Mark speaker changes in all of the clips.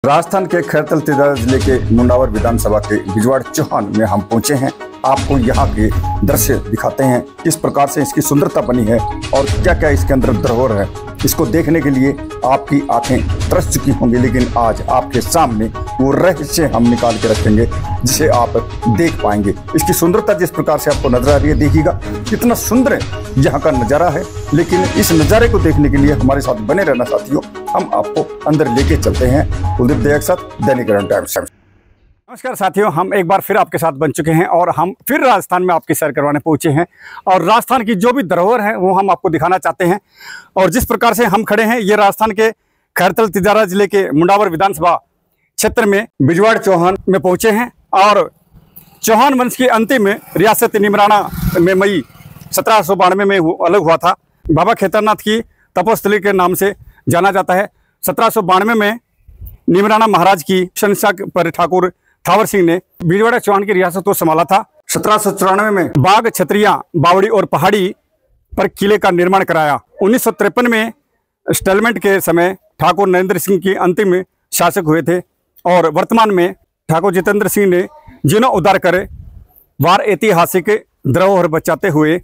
Speaker 1: राजस्थान के खैरतल तिजारा जिले के मुंडावर विधानसभा के बिजवाड़ चौहान में हम पहुंचे हैं। आपको यहाँ के दृश्य दिखाते हैं, किस प्रकार से इसकी सुंदरता बनी है और क्या क्या इसके अंदर धरोहर है। इसको देखने के लिए आपकी आंखें तरस चुकी होंगी, लेकिन आज आपके सामने वो रहस्य हम निकाल के रखेंगे जिसे आप देख पाएंगे। इसकी सुंदरता जिस प्रकार से आपको नजर आ रही है, देखिएगा कितना सुंदर है यहाँ का नज़ारा है। लेकिन इस नज़ारे को देखने के लिए हमारे साथ बने रहना साथियों, हम आपको अंदर लेके चलते हैं। कुलदीप दया के साथ दैनिक टाइम्स। नमस्कार साथियों, हम एक बार फिर आपके साथ बन चुके हैं और हम फिर राजस्थान में आपकी सैर करवाने पहुंचे हैं और राजस्थान की जो भी धरोहर है वो हम आपको दिखाना चाहते हैं। और जिस प्रकार से हम खड़े हैं, ये राजस्थान के खैरतल तिजारा जिले के मुंडावर विधानसभा क्षेत्र में बिजवाड़ चौहान में पहुंचे हैं। और चौहान वंश की अंतिम रियासत निमराना में मई 1792 में अलग हुआ था। बाबा खेतरनाथ की तपोस्थली के नाम से जाना जाता है। 1792 में निमराना महाराज की शंसा पर ठाकुर थावर सिंह ने बिजवाड़ा चौहान की रियासत को संभाला था। 1794 में बाघ, छतरिया, बावड़ी और पहाड़ी पर किले का निर्माण कराया। 1953 में स्टेलमेंट के समय ठाकुर नरेंद्र सिंह की अंतिम शासक हुए थे और वर्तमान में ठाकुर जितेंद्र सिंह ने जिन्हों उद्धार कर वार ऐतिहासिक धरोहर बचाते हुए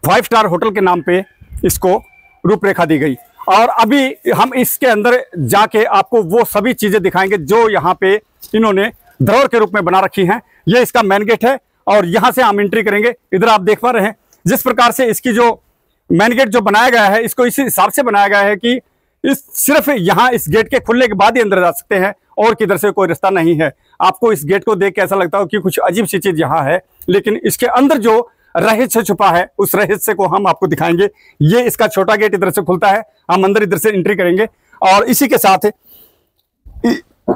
Speaker 1: 5 स्टार होटल के नाम पे इसको रूपरेखा दी गई। और अभी हम इसके अंदर जाके आपको वो सभी चीजें दिखाएंगे जो यहाँ पे इन्होंने धरोहर के रूप में बना रखी हैं। ये इसका मेन गेट है और यहाँ से हम एंट्री करेंगे। इधर आप देख पा रहे हैं जिस प्रकार से इसकी जो मेन गेट जो बनाया गया है, इसको इसी हिसाब से बनाया गया है कि इस सिर्फ यहाँ इस गेट के खुलने के बाद ही अंदर जा सकते हैं और किधर से कोई रास्ता नहीं है। आपको इस गेट को देख के ऐसा लगता हो कि कुछ अजीब सी चीज यहाँ है, लेकिन इसके अंदर जो रहस्य छुपा है उस रहस्य को हम आपको दिखाएंगे। ये इसका छोटा गेट इधर से खुलता है, हम अंदर इधर से एंट्री करेंगे। और इसी के साथ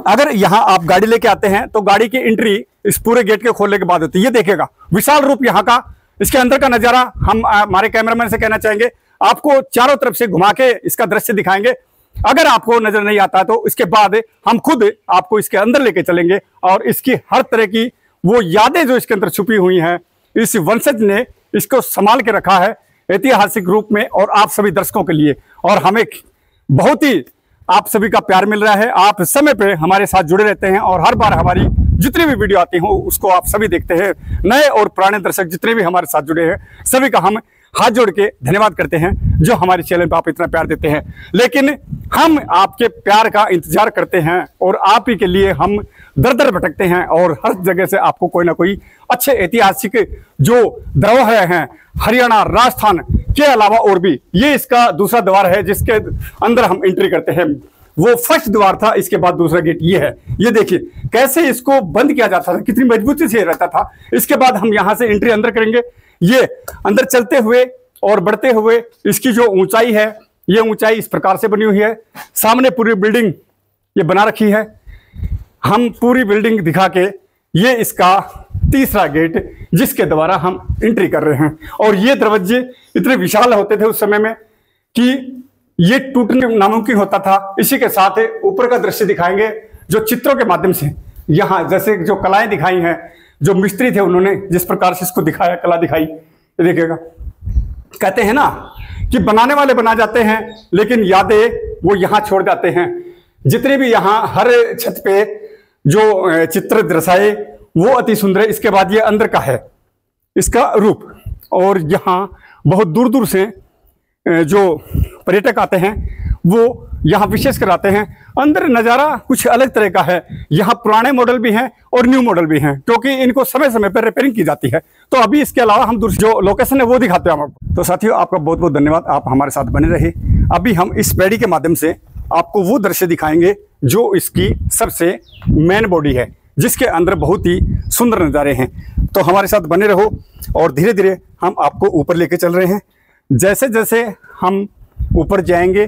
Speaker 1: अगर यहाँ आप गाड़ी लेके आते हैं तो गाड़ी की एंट्री इस पूरे गेट के खोलने के बाद होती है। ये देखेगा विशाल रूप यहाँ का, इसके अंदर का नजारा हम हमारे कैमरामैन से कहना चाहेंगे आपको चारों तरफ से घुमा के इसका दृश्य दिखाएंगे। अगर आपको नजर नहीं आता तो इसके बाद हम खुद आपको इसके अंदर लेके चलेंगे और इसकी हर तरह की वो यादें जो इसके अंदर छुपी हुई हैं, इस वंशज ने इसको संभाल के रखा है ऐतिहासिक रूप में और आप सभी दर्शकों के लिए। और हमें बहुत ही आप सभी का प्यार मिल रहा है, आप समय पे हमारे साथ जुड़े रहते हैं और हर बार हमारी जितनी भी वीडियो आती हो उसको आप सभी देखते हैं। नए और पुराने दर्शक जितने भी हमारे साथ जुड़े हैं सभी का हम हाथ जोड़ के धन्यवाद करते हैं जो हमारे चैनल पर आप इतना प्यार देते हैं। लेकिन हम आपके प्यार का इंतजार करते हैं और आप ही के लिए हम दर दर भटकते हैं और हर जगह से आपको कोई ना कोई अच्छे ऐतिहासिक जो धरोहर हैं हरियाणा, राजस्थान के अलावा और भी। ये इसका दूसरा द्वार है जिसके अंदर हम एंट्री करते हैं। वो फर्स्ट द्वार था, इसके बाद दूसरा गेट ये है। ये देखिए कैसे इसको बंद किया जाता था, कितनी मजबूती से रहता था। इसके बाद हम यहाँ से एंट्री अंदर करेंगे। ये अंदर चलते हुए और बढ़ते हुए इसकी जो ऊंचाई है, ये ऊंचाई इस प्रकार से बनी हुई है। सामने पूरी बिल्डिंग ये बना रखी है। हम पूरी बिल्डिंग दिखा के ये इसका तीसरा गेट जिसके द्वारा हम एंट्री कर रहे हैं। और ये दरवाजे इतने विशाल होते थे उस समय में कि ये टूटने नामुमकिन होता था। इसी के साथ ऊपर का दृश्य दिखाएंगे जो चित्रों के माध्यम से यहाँ जैसे जो कलाएं दिखाई हैं, जो मिस्त्री थे उन्होंने जिस प्रकार से इसको दिखाया, कला दिखाई। देखिएगा कहते हैं ना कि बनाने वाले बना जाते हैं लेकिन यादें वो यहाँ छोड़ जाते हैं। जितने भी यहाँ हर छत पे जो चित्र दर्शाए वो अति सुंदर है। इसके बाद ये अंदर का है इसका रूप और यहाँ बहुत दूर दूर से जो पर्यटक आते हैं वो यहाँ विशेष कर आते हैं। अंदर नज़ारा कुछ अलग तरह का है। यहाँ पुराने मॉडल भी हैं और न्यू मॉडल भी हैं क्योंकि इनको समय समय पर रिपेयरिंग की जाती है। तो अभी इसके अलावा हम दूसरी जो लोकेशन है वो दिखाते हैं आपको। तो साथियों आपका बहुत बहुत धन्यवाद, आप हमारे साथ बने रहे। अभी हम इस पैड़ी के माध्यम से आपको वो दृश्य दिखाएंगे जो इसकी सबसे मेन बॉडी है जिसके अंदर बहुत ही सुंदर नज़ारे हैं। तो हमारे साथ बने रहो और धीरे धीरे हम आपको ऊपर लेके चल रहे हैं। जैसे जैसे हम ऊपर जाएंगे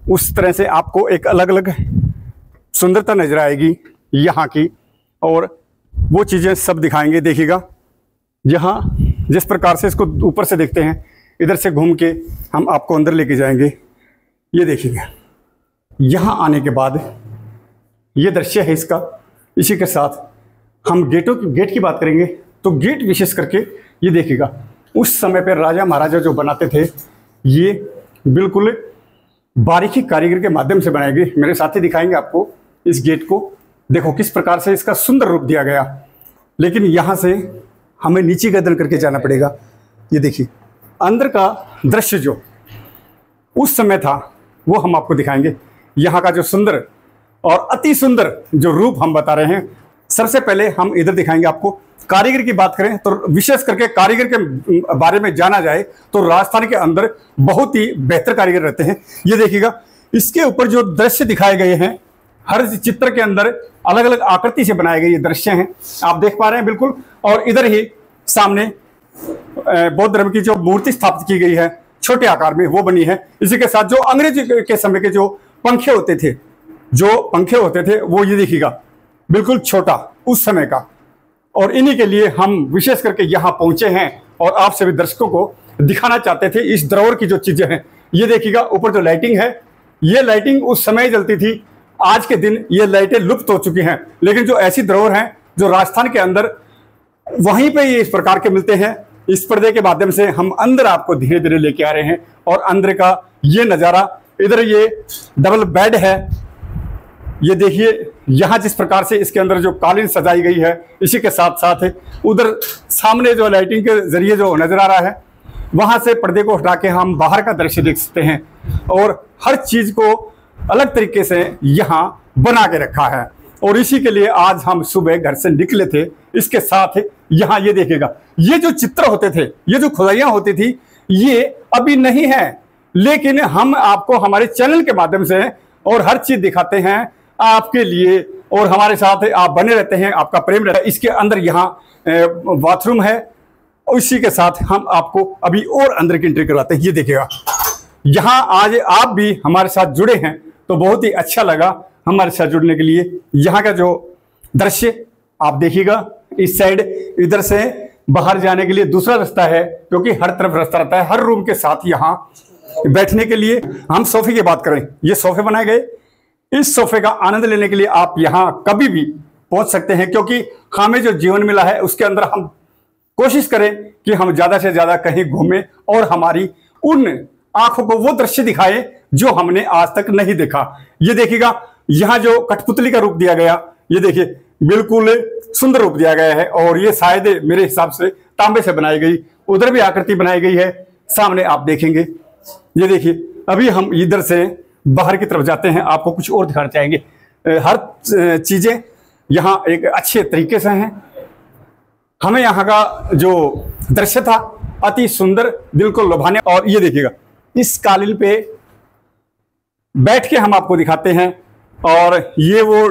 Speaker 1: उस तरह से आपको एक अलग अलग सुंदरता नजर आएगी यहाँ की और वो चीज़ें सब दिखाएंगे। देखिएगा यहाँ जिस प्रकार से इसको ऊपर से देखते हैं, इधर से घूम के हम आपको अंदर लेके जाएंगे। ये देखिएगा यहाँ आने के बाद ये दृश्य है इसका। इसी के साथ हम गेट की बात करेंगे तो गेट विशेष करके ये देखिएगा उस समय पर राजा महाराजा जो बनाते थे ये बिल्कुल बारीकी कारीगर के माध्यम से बनाएगी। मेरे साथी दिखाएंगे आपको इस गेट को। देखो किस प्रकार से इसका सुंदर रूप दिया गया, लेकिन यहाँ से हमें नीचे गर्दन करके जाना पड़ेगा। ये देखिए अंदर का दृश्य जो उस समय था वो हम आपको दिखाएंगे। यहाँ का जो सुंदर और अति सुंदर जो रूप हम बता रहे हैं। सबसे पहले हम इधर दिखाएंगे आपको। कारीगर की बात करें तो विशेष करके कारीगर के बारे में जाना जाए तो राजस्थान के अंदर बहुत ही बेहतर कारीगर रहते हैं। ये देखिएगा इसके ऊपर जो दृश्य दिखाए गए हैं, हर चित्र के अंदर अलग अलग आकृति से बनाए गए ये दृश्य हैं, आप देख पा रहे हैं बिल्कुल। और इधर ही सामने बौद्ध धर्म की जो मूर्ति स्थापित की गई है छोटे आकार में, वो बनी है। इसी के साथ जो अंग्रेज के समय के जो पंखे होते थे, वो ये देखिएगा बिल्कुल छोटा उस समय का। और इन्हीं के लिए हम विशेष करके यहाँ पहुंचे हैं और आप सभी दर्शकों को दिखाना चाहते थे इस धरोहर की जो चीजें हैं। ये देखिएगा ऊपर जो लाइटिंग है, ये लाइटिंग उस समय जलती थी, आज के दिन ये लाइटें लुप्त हो चुकी हैं। लेकिन जो ऐसी धरोहर हैं जो राजस्थान के अंदर, वहीं पे ये इस प्रकार के मिलते हैं। इस पर्दे के माध्यम से हम अंदर आपको धीरे धीरे लेके आ रहे हैं। और अंदर का ये नज़ारा, इधर ये डबल बेड है, ये देखिए यहाँ जिस प्रकार से इसके अंदर जो कालीन सजाई गई है, इसी के साथ साथ उधर सामने जो लाइटिंग के जरिए जो नजर आ रहा है, वहां से पर्दे को हटा के हम बाहर का दृश्य देख सकते हैं। और हर चीज को अलग तरीके से यहाँ बना के रखा है। और इसी के लिए आज हम सुबह घर से निकले थे। इसके साथ यहाँ ये देखिएगा, ये जो चित्र होते थे, ये जो खुदाइयाँ होती थी, ये अभी नहीं है, लेकिन हम आपको हमारे चैनल के माध्यम से और हर चीज दिखाते हैं आपके लिए। और हमारे साथ आप बने रहते हैं, आपका प्रेम रहता है। इसके अंदर यहाँ बाथरूम है। और इसी के साथ हम आपको अभी और अंदर की एंट्री करवाते हैं। ये देखिएगा यहाँ आज आप भी हमारे साथ जुड़े हैं तो बहुत ही अच्छा लगा हमारे साथ जुड़ने के लिए। यहाँ का जो दृश्य आप देखिएगा, इस साइड इधर से बाहर जाने के लिए दूसरा रास्ता है, क्योंकि हर तरफ रास्ता रहता है। हर रूम के साथ यहाँ बैठने के लिए हम सोफे की बात करें, ये सोफे बनाए गए। इस सोफे का आनंद लेने के लिए आप यहाँ कभी भी पहुंच सकते हैं, क्योंकि हमें जो जीवन मिला है उसके अंदर हम कोशिश करें कि हम ज्यादा से ज्यादा कहीं घूमें और हमारी उन आंखों को वो दृश्य दिखाएं जो हमने आज तक नहीं देखा। ये देखिएगा यहाँ जो कठपुतली का रूप दिया गया, ये देखिए बिल्कुल सुंदर रूप दिया गया है। और ये शायद मेरे हिसाब से तांबे से बनाई गई, उधर भी आकृति बनाई गई है, सामने आप देखेंगे। ये देखिए अभी हम इधर से बाहर की तरफ जाते हैं, आपको कुछ और दिखाना चाहेंगे। हर चीजें यहाँ एक अच्छे तरीके से हैं। हमें यहाँ का जो दृश्य था अति सुंदर, दिल को लुभाने। और ये देखिएगा इस कालीन पे बैठ के हम आपको दिखाते हैं। और ये वो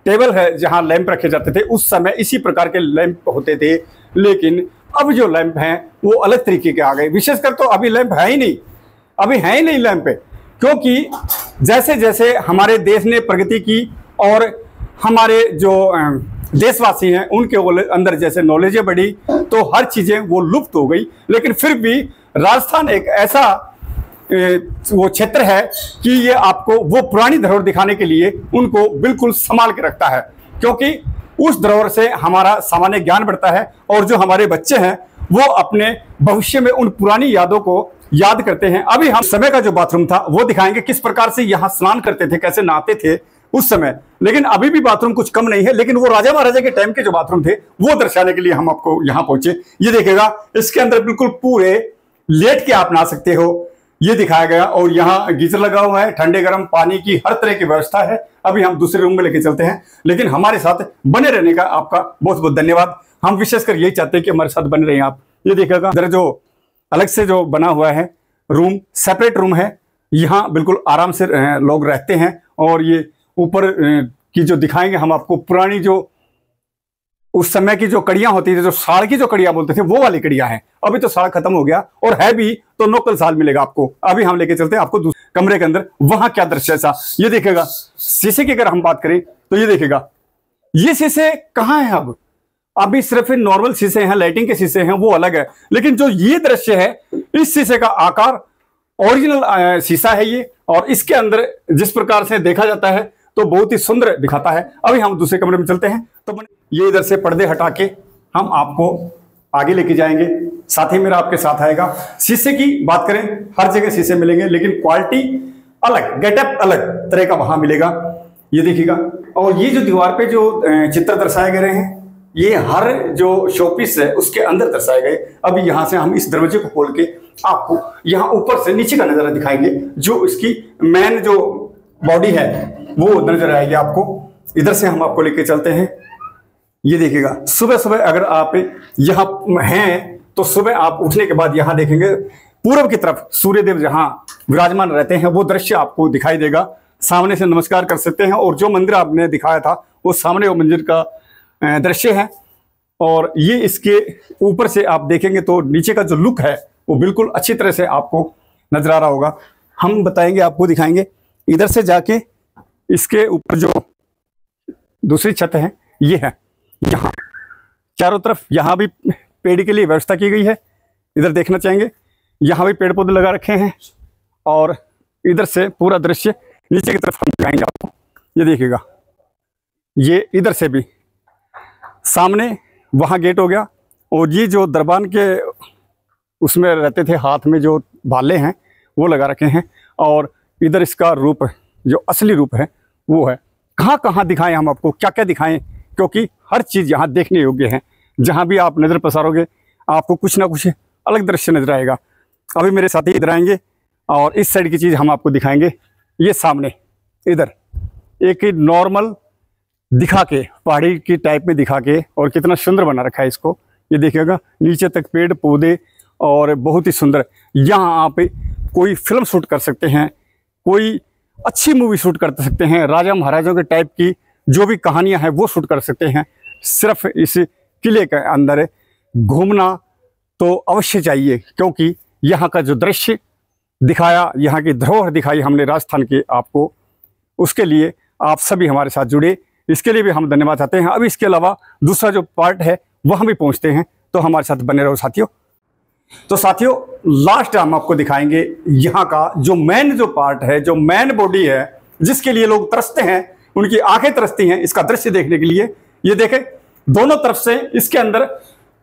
Speaker 1: टेबल है जहाँ लैंप रखे जाते थे, उस समय इसी प्रकार के लैंप होते थे। लेकिन अब जो लैंप हैं वो अलग तरीके के आ गए। विशेषकर तो अभी लैंप है ही नहीं, अभी है ही नहीं लैंप, क्योंकि जैसे जैसे हमारे देश ने प्रगति की और हमारे जो देशवासी हैं उनके अंदर जैसे नॉलेजें बढ़ी, तो हर चीजें वो लुप्त हो गई। लेकिन फिर भी राजस्थान एक ऐसा वो क्षेत्र है कि ये आपको वो पुरानी धरोहर दिखाने के लिए उनको बिल्कुल संभाल के रखता है, क्योंकि उस धरोहर से हमारा सामान्य ज्ञान बढ़ता है। और जो हमारे बच्चे हैं वो अपने भविष्य में उन पुरानी यादों को याद करते हैं। अभी हम समय का जो बाथरूम था वो दिखाएंगे, किस प्रकार से यहाँ स्नान करते थे, कैसे नहाते थे उस समय। लेकिन अभी भी बाथरूम कुछ कम नहीं है, लेकिन वो राजा महाराजा के टाइम के जो बाथरूम थे वो दर्शाने के लिए हम आपको यहाँ पहुंचे। ये देखिएगा इसके अंदर बिल्कुल पूरे लेट के आप नहा सकते हो, ये दिखाया गया। और यहाँ गीजर लगा हुआ है, ठंडे गर्म पानी की हर तरह की व्यवस्था है। अभी हम दूसरे रूम में लेके चलते हैं, लेकिन हमारे साथ बने रहने का आपका बहुत बहुत धन्यवाद। हम विशेषकर यही चाहते हैं कि हमारे साथ बने रहें आप। ये देखिएगा इधर जो अलग से जो बना हुआ है रूम, सेपरेट रूम है, यहाँ बिल्कुल आराम से लोग रहते हैं। और ये ऊपर की जो दिखाएंगे हम आपको, पुरानी जो उस समय की जो कड़ियां होती थी, जो साड़ की जो कड़ियां बोलते थे, वो वाली कड़ियां हैं। अभी तो साड़ खत्म हो गया, और है भी तो लोकल साल मिलेगा आपको। अभी हम लेके चलते हैं आपको दूसरे कमरे के अंदर, वहां क्या दृश्य ऐसा। ये देखेगा शीशे की अगर हम बात करें तो ये देखेगा ये शीशे कहाँ है। अब अभी सिर्फ नॉर्मल शीशे हैं, लाइटिंग के शीशे हैं, वो अलग है। लेकिन जो ये दृश्य है, इस शीशे का आकार ओरिजिनल शीशा है ये। और इसके अंदर जिस प्रकार से देखा जाता है तो बहुत ही सुंदर दिखाता है। अभी हम दूसरे कमरे में चलते हैं, तो ये इधर से पर्दे हटा के हम आपको आगे लेके जाएंगे। साथ ही मेरा आपके साथ आएगा। शीशे की बात करें, हर जगह शीशे मिलेंगे, लेकिन क्वालिटी अलग, गेटअप अलग तरह का वहां मिलेगा। ये देखिएगा। और ये जो दीवार पे जो चित्र दर्शाए गए हैं, ये हर जो शोपीस है उसके अंदर दर्शाए गए। अभी यहाँ से हम इस दरवाजे को खोल के आपको यहाँ ऊपर से नीचे का नजारा दिखाएंगे। जो इसकी मेन जो बॉडी है वो नजर आएगी आपको। इधर से हम आपको लेके चलते हैं। ये देखिएगा, सुबह सुबह अगर आप यहाँ हैं तो सुबह आप उठने के बाद यहाँ देखेंगे पूर्व की तरफ सूर्यदेव जहाँ विराजमान रहते हैं वो दृश्य आपको दिखाई देगा। सामने से नमस्कार कर सकते हैं। और जो मंदिर आपने दिखाया था वो सामने वो मंदिर का दृश्य है। और ये इसके ऊपर से आप देखेंगे तो नीचे का जो लुक है वो बिल्कुल अच्छी तरह से आपको नजर आ रहा होगा। हम बताएंगे, आपको दिखाएंगे। इधर से जाके इसके ऊपर जो दूसरी छत है ये है। यहाँ चारों तरफ यहाँ भी पेड़ के लिए व्यवस्था की गई है। इधर देखना चाहेंगे, यहाँ भी पेड़ पौधे लगा रखे हैं। और इधर से पूरा दृश्य नीचे की तरफ हम दिखाएंगे आपको। ये देखिएगा, ये इधर से भी सामने वहाँ गेट हो गया। और ये जो दरबान के उसमें रहते थे, हाथ में जो भाले हैं वो लगा रखे हैं। और इधर इसका रूप जो असली रूप है वो है। कहाँ कहाँ दिखाएं हम आपको, क्या क्या दिखाएं, क्योंकि हर चीज़ यहाँ देखने योग्य है। जहाँ भी आप नज़र पसारोगे आपको कुछ ना कुछ अलग दृश्य नजर आएगा। अभी मेरे साथी इधर आएंगे और इस साइड की चीज़ हम आपको दिखाएंगे। ये सामने इधर एक नॉर्मल दिखा के, पहाड़ी की टाइप में दिखा के, और कितना सुंदर बना रखा है इसको। ये देखिएगा, नीचे तक पेड़ पौधे और बहुत ही सुंदर। यहाँ आप कोई फिल्म शूट कर सकते हैं, कोई अच्छी मूवी शूट कर सकते हैं, राजा महाराजाओं के टाइप की जो भी कहानियाँ हैं वो शूट कर सकते हैं। सिर्फ इस किले के अंदर घूमना तो अवश्य चाहिए, क्योंकि यहाँ का जो दृश्य दिखाया, यहाँ की धरोहर दिखाई हमने राजस्थान के आपको, उसके लिए आप सभी हमारे साथ जुड़े, इसके लिए भी हम धन्यवाद चाहते हैं। अब इसके अलावा दूसरा जो पार्ट है वहाँ भी पहुँचते हैं, तो हमारे साथ बने रहो साथियों। तो साथियों, लास्ट हम आपको दिखाएंगे यहाँ का जो मेन जो पार्ट है, जो मेन बॉडी है, जिसके लिए लोग तरसते हैं, उनकी आंखें तरसती हैं इसका दृश्य देखने के लिए। ये देखें, दोनों तरफ से इसके अंदर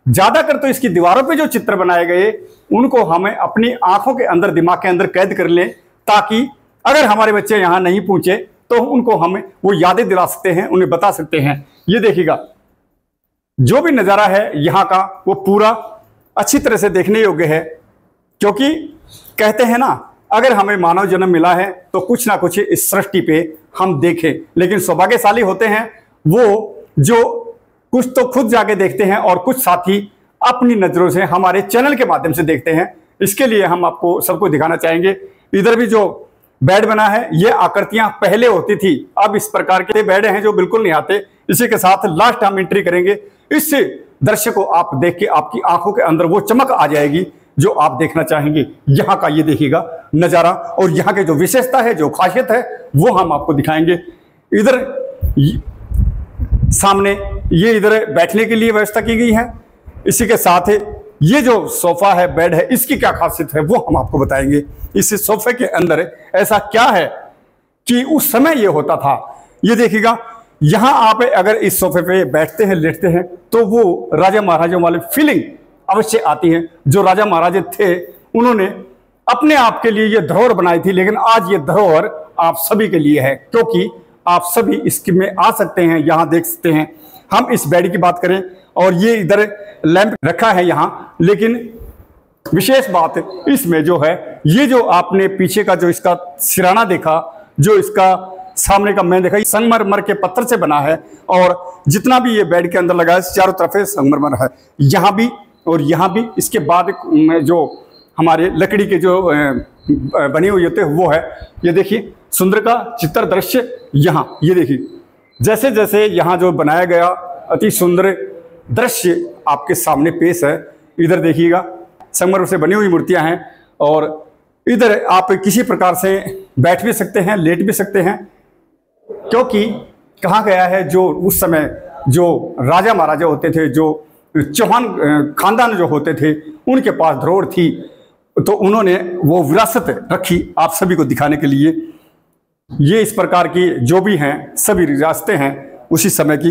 Speaker 1: ज्यादातर तो इसकी दीवारों पे जो चित्र बनाए गए उनको हमें अपनी आंखों के अंदर, दिमाग के अंदर कैद कर लें, ताकि अगर हमारे बच्चे यहाँ नहीं पहुंचे तो उनको हमें वो यादें दिला सकते हैं, उन्हें बता सकते हैं। ये देखिएगा, जो भी नज़ारा है यहाँ का वो पूरा अच्छी तरह से देखने योग्य है। क्योंकि कहते हैं ना, अगर हमें मानव जन्म मिला है तो कुछ ना कुछ इस सृष्टि पे हम देखें। लेकिन सौभाग्यशाली होते हैं वो जो कुछ तो खुद जाके देखते हैं और कुछ साथी अपनी नजरों से हमारे चैनल के माध्यम से देखते हैं। इसके लिए हम आपको सबको दिखाना चाहेंगे। इधर भी जो बेड बना है, ये आकृतियां पहले होती थी, अब इस प्रकार के बेड हैं जो बिल्कुल नहीं आते। इसी के साथ लास्ट हम एंट्री करेंगे। इस दृश्य को आप देख के आपकी आंखों के अंदर वो चमक आ जाएगी जो आप देखना चाहेंगे। यहाँ का ये देखिएगा नजारा, और यहाँ के जो विशेषता है, जो खासियत है, वो हम आपको दिखाएंगे। इधर सामने ये इधर बैठने के लिए व्यवस्था की गई है। इसी के साथ ये जो सोफा है, बेड है, इसकी क्या खासियत है वो हम आपको बताएंगे। इस सोफे के अंदर ऐसा क्या है कि उस समय ये होता था। ये देखिएगा, यहां आप अगर इस सोफे पे बैठते हैं, लेटते हैं, तो वो राजा महाराजाओं वाली फीलिंग अवश्य आती है। जो राजा महाराजा थे उन्होंने अपने आप के लिए ये धरोहर बनाई थी, लेकिन आज ये धरोहर आप सभी के लिए है, क्योंकि आप सभी इसमें आ सकते हैं, यहाँ देख सकते हैं। हम इस बेड की बात करें और ये इधर लैंप रखा है यहाँ, लेकिन विशेष बात इसमें जो है, ये जो आपने पीछे का जो इसका सिराना देखा, जो इसका सामने का मैंने देखा, संगमरमर के पत्थर से बना है। और जितना भी ये बेड के अंदर लगा है चारों तरफ संगमरमर है, यहाँ भी और यहाँ भी। इसके बाद जो हमारे लकड़ी के जो बनी हुई होते हैं वो है। ये देखिए, सुंदर का चित्र दृश्य यहाँ, ये देखिए, जैसे जैसे यहाँ जो बनाया गया अति सुंदर दृश्य आपके सामने पेश है। इधर देखिएगा, संगमरमर से बनी हुई मूर्तियां हैं, और इधर आप किसी प्रकार से बैठ भी सकते हैं, लेट भी सकते हैं, क्योंकि कहा गया है जो उस समय जो राजा महाराजा होते थे, जो चौहान खानदान जो होते थे, उनके पास धरोहर थी, तो उन्होंने वो विरासत रखी आप सभी को दिखाने के लिए। ये इस प्रकार की जो भी हैं सभी रियासतें हैं उसी समय की,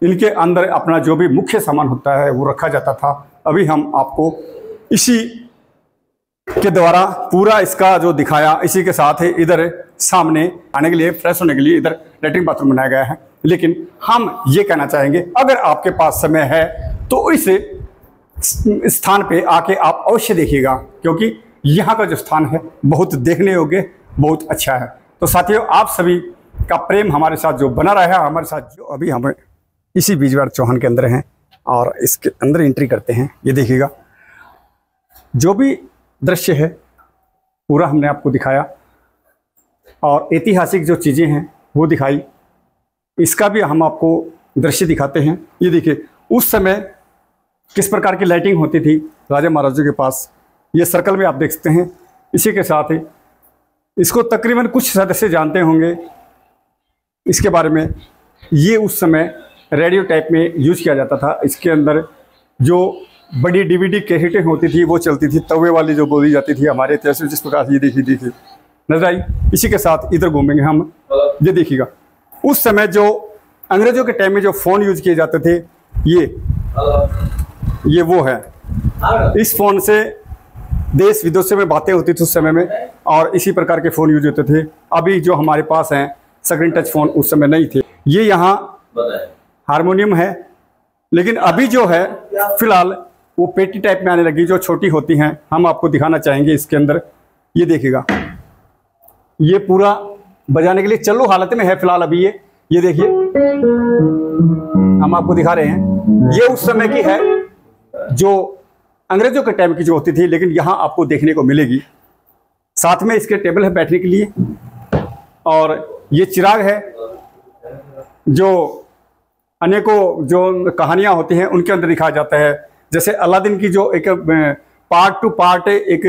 Speaker 1: इनके अंदर अपना जो भी मुख्य सामान होता है वो रखा जाता था। अभी हम आपको इसी के द्वारा पूरा इसका जो दिखाया, इसी के साथ है इधर सामने आने के लिए, फ्रेश होने के लिए इधर लेटरिन बाथरूम बनाया गया है। लेकिन हम ये कहना चाहेंगे, अगर आपके पास समय है तो इस स्थान पे आके आप अवश्य देखिएगा, क्योंकि यहाँ का जो स्थान है बहुत देखने योग्य, बहुत अच्छा है। तो साथियों, आप सभी का प्रेम हमारे साथ जो बना रहा है, हमारे साथ जो अभी हम इसी बिजवाड़ चौहान के अंदर हैं और इसके अंदर एंट्री करते हैं। ये देखिएगा, जो भी दृश्य है पूरा हमने आपको दिखाया और ऐतिहासिक जो चीज़ें हैं वो दिखाई। इसका भी हम आपको दृश्य दिखाते हैं। ये देखिए, उस समय किस प्रकार की लाइटिंग होती थी राजा महाराजों के पास। ये सर्कल में आप देख सकते हैं। इसी के साथ ही इसको तकरीबन कुछ सदस्य जानते होंगे इसके बारे में। ये उस समय रेडियो टाइप में यूज किया जाता था। इसके अंदर जो बड़ी डीवीडी कैसेटें होती थी वो चलती थी, तवे वाली जो बोली जाती थी हमारे इतिहास में। जिस प्रकार से ये देखिए नजर आई। इसी के साथ इधर घूमेंगे हम। ये देखिएगा, उस समय जो अंग्रेजों के टाइम में जो फ़ोन यूज किए जाते थे, ये वो है। इस फ़ोन से देश विदेशों में बातें होती थी उस समय में, और इसी प्रकार के फ़ोन यूज होते थे। अभी जो हमारे पास हैं स्क्रीन टच फ़ोन, उस समय नहीं थे। ये यहाँ हारमोनियम है, लेकिन अभी जो है फिलहाल वो पेटी टाइप में आने लगी, जो छोटी होती हैं। हम आपको दिखाना चाहेंगे इसके अंदर। ये देखिएगा, ये पूरा बजाने के लिए चालू हालत में है फिलहाल अभी। ये देखिए, हम आपको दिखा रहे हैं। ये उस समय की है जो अंग्रेजों के टाइम की जो होती थी, लेकिन यहाँ आपको देखने को मिलेगी। साथ में इसके टेबल है बैठने के लिए, और ये चिराग है जो अनेकों जो कहानियाँ होती हैं उनके अंदर दिखाया जाता है। जैसे अलादीन की जो एक पार्ट टू पार्ट एक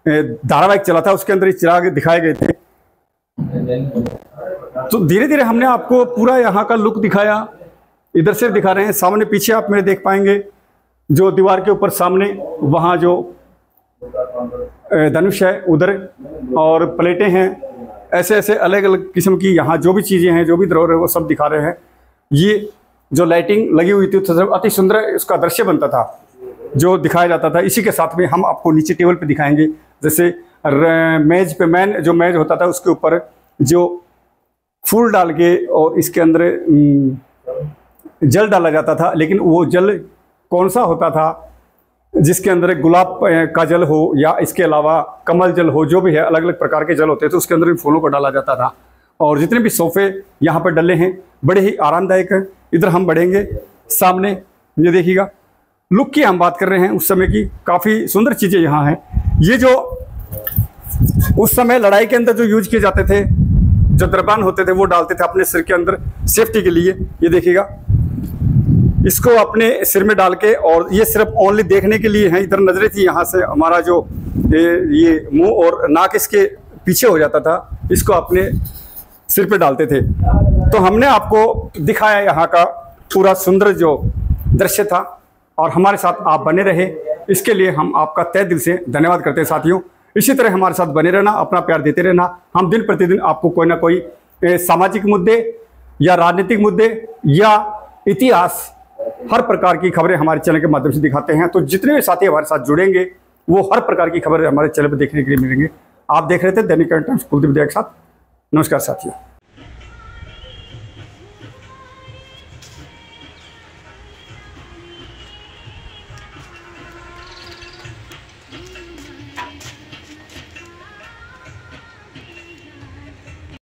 Speaker 1: धारावाहिक चला था, उसके अंदर ये चिराग दिखाए गए थे। तो धीरे धीरे हमने आपको पूरा यहाँ का लुक दिखाया। इधर से दिखा रहे हैं, सामने पीछे आप मेरे देख पाएंगे जो दीवार के ऊपर सामने वहाँ जो धनुष है उधर, और प्लेटें हैं। ऐसे ऐसे अलग अलग किस्म की यहाँ जो भी चीज़ें हैं, जो भी धरोहर है, वो सब दिखा रहे हैं। ये जो लाइटिंग लगी हुई थी तो अति सुंदर उसका दृश्य बनता था जो दिखाया जाता था। इसी के साथ में हम आपको नीचे टेबल पे दिखाएंगे। जैसे मेज पे जो मेज होता था उसके ऊपर जो फूल डाल के और इसके अंदर जल डाला जाता था, लेकिन वो जल कौन सा होता था, जिसके अंदर गुलाब का जल हो या इसके अलावा कमल जल हो, जो भी है अलग अलग प्रकार के जल होते हैं, तो उसके अंदर इन फूलों को डाला जाता था। और जितने भी सोफे यहाँ पर डले हैं बड़े ही आरामदायक हैं। इधर हम बढ़ेंगे सामने, ये देखिएगा, लुक की हम बात कर रहे हैं उस समय की। काफ़ी सुंदर चीज़ें यहाँ हैं। ये जो उस समय लड़ाई के अंदर जो यूज किए जाते थे, जो दरबान होते थे, वो डालते थे अपने सिर के अंदर सेफ्टी के लिए। ये देखिएगा, इसको अपने सिर में डाल के, और ये सिर्फ ओनली देखने के लिए है। इधर नजरें थी, यहाँ से हमारा जो ये मुंह और नाक इसके पीछे हो जाता था, इसको अपने सिर पे डालते थे। तो हमने आपको दिखाया यहाँ का पूरा सुंदर जो दृश्य था, और हमारे साथ आप बने रहे, इसके लिए हम आपका तहे दिल से धन्यवाद करते हैं। साथियों, इसी तरह हमारे साथ बने रहना, अपना प्यार देते रहना। हम दिन प्रतिदिन आपको कोई ना कोई सामाजिक मुद्दे या राजनीतिक मुद्दे या इतिहास, हर प्रकार की खबरें हमारे चैनल के माध्यम से दिखाते हैं। तो जितने भी साथी हमारे साथ जुड़ेंगे वो हर प्रकार की खबरें हमारे चैनल पर देखने के लिए मिलेंगे। आप देख रहे थे दैनिक करंट टाइम्स कुलदीप दया के साथ। नमस्कार साथियों।